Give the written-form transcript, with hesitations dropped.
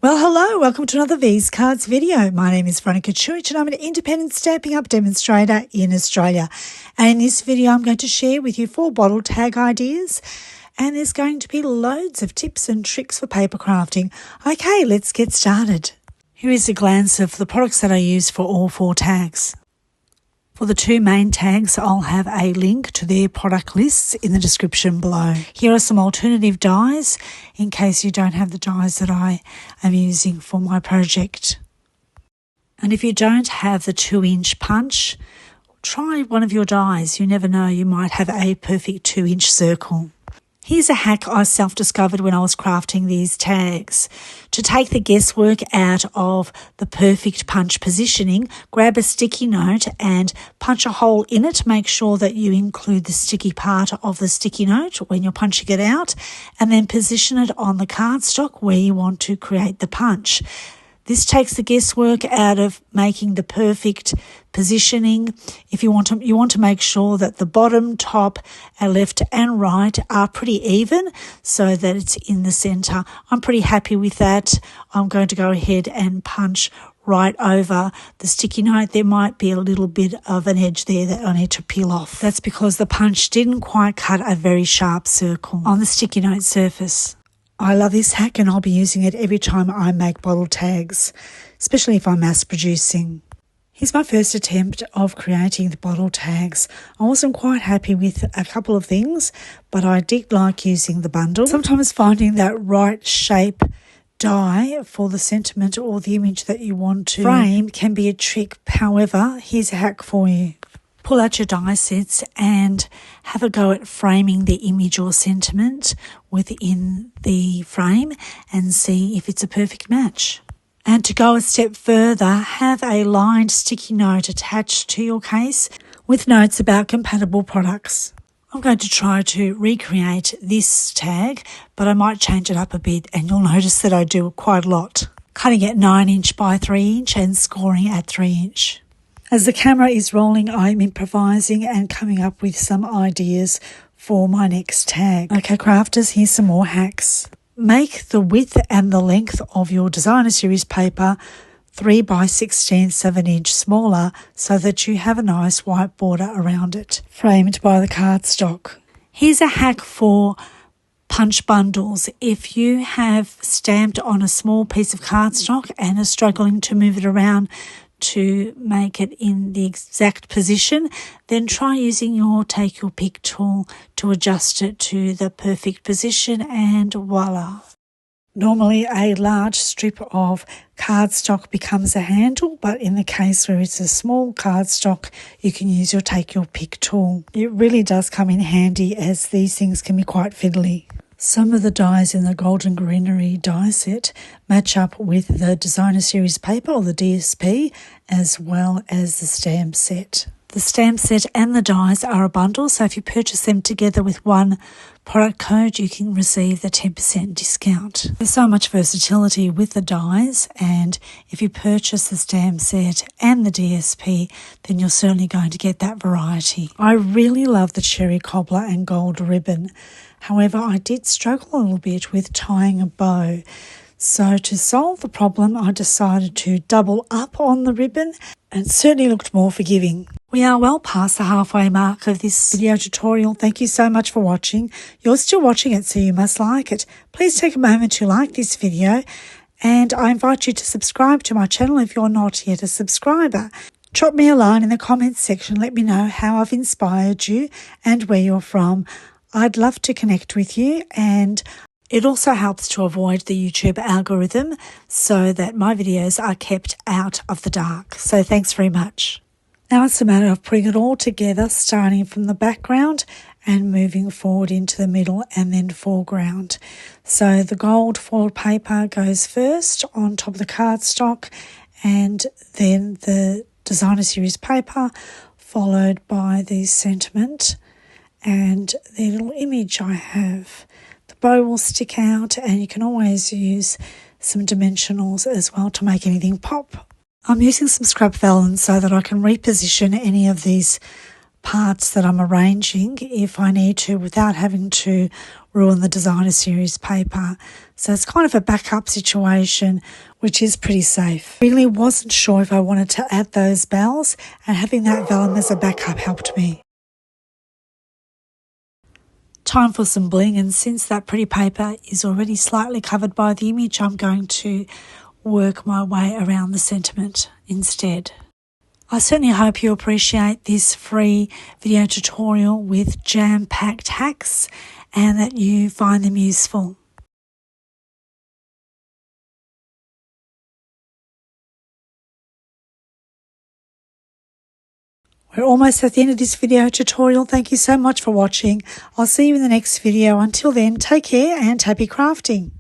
Well, hello, welcome to another V's Cards video. My name is Veronika Cuic and I'm an independent Stampin' Up! Demonstrator in Australia. And in this video, I'm going to share with you 4 bottle tag ideas. And there's going to be loads of tips and tricks for paper crafting. Okay, let's get started. Here is a glance of the products that I use for all 4 tags. For the 2 main tags, I'll have a link to their product lists in the description below. Here are some alternative dies in case you don't have the dies that I am using for my project. And if you don't have the 2-inch punch, try one of your dies. You never know, you might have a perfect 2-inch circle. Here's a hack I self-discovered when I was crafting these tags. To take the guesswork out of the perfect punch positioning, grab a sticky note and punch a hole in it. Make sure that you include the sticky part of the sticky note when you're punching it out, and then position it on the cardstock where you want to create the punch. This takes the guesswork out of making the perfect positioning. If you want to make sure that the bottom, top, left and right are pretty even so that it's in the center. I'm pretty happy with that. I'm going to go ahead and punch right over the sticky note. There might be a little bit of an edge there that I need to peel off. That's because the punch didn't quite cut a very sharp circle on the sticky note surface. I love this hack and I'll be using it every time I make bottle tags, especially if I'm mass producing. Here's my first attempt of creating the bottle tags. I wasn't quite happy with a couple of things, but I did like using the bundle. Sometimes finding that right shape die for the sentiment or the image that you want to frame can be a trick. However, here's a hack for you. Pull out your die sets and have a go at framing the image or sentiment within the frame and see if it's a perfect match. And to go a step further, have a lined sticky note attached to your case with notes about compatible products. I'm going to try to recreate this tag, but I might change it up a bit and you'll notice that I do quite a lot. Cutting at 9" by 3" and scoring at 3". As the camera is rolling, I'm improvising and coming up with some ideas for my next tag. Okay, crafters, here's some more hacks. Make the width and the length of your designer series paper 3 by 1/16 of an inch smaller so that you have a nice white border around it, framed by the cardstock. Here's a hack for punch bundles. If you have stamped on a small piece of cardstock and are struggling to move it around to make it in the exact position, then try using your take your pick tool to adjust it to the perfect position and voila. Normally a large strip of cardstock becomes a handle, but in the case where it's a small cardstock, you can use your take your pick tool. It really does come in handy as these things can be quite fiddly. Some of the dies in the Golden Greenery die set match up with the designer series paper or the DSP as well as the stamp set. The stamp set and the dies are a bundle, so if you purchase them together with one product code, you can receive the 10% discount. There's so much versatility with the dies, and if you purchase the stamp set and the DSP, then you're certainly going to get that variety. I really love the cherry cobbler and gold ribbon. However, I did struggle a little bit with tying a bow. So to solve the problem, I decided to double up on the ribbon and it certainly looked more forgiving. We are well past the halfway mark of this video tutorial. Thank you so much for watching. You're still watching it, so you must like it. Please take a moment to like this video, and I invite you to subscribe to my channel if you're not yet a subscriber. Drop me a line in the comments section. Let me know how I've inspired you and where you're from. I'd love to connect with you, and it also helps to avoid the YouTube algorithm so that my videos are kept out of the dark. So thanks very much. Now it's a matter of putting it all together, starting from the background and moving forward into the middle and then foreground. So the gold foil paper goes first on top of the cardstock, and then the designer series paper, followed by the sentiment and the little image I have. The bow will stick out, and you can always use some dimensionals as well to make anything pop. I'm using some scrap vellum so that I can reposition any of these parts that I'm arranging if I need to without having to ruin the designer series paper. So it's kind of a backup situation, which is pretty safe. Really wasn't sure if I wanted to add those bells, and having that vellum as a backup helped me. Time for some bling, and since that pretty paper is already slightly covered by the image, I'm going to work my way around the sentiment instead. I certainly hope you appreciate this free video tutorial with jam-packed hacks and that you find them useful. We're almost at the end of this video tutorial. Thank you so much for watching. I'll see you in the next video. Until then, take care and happy crafting.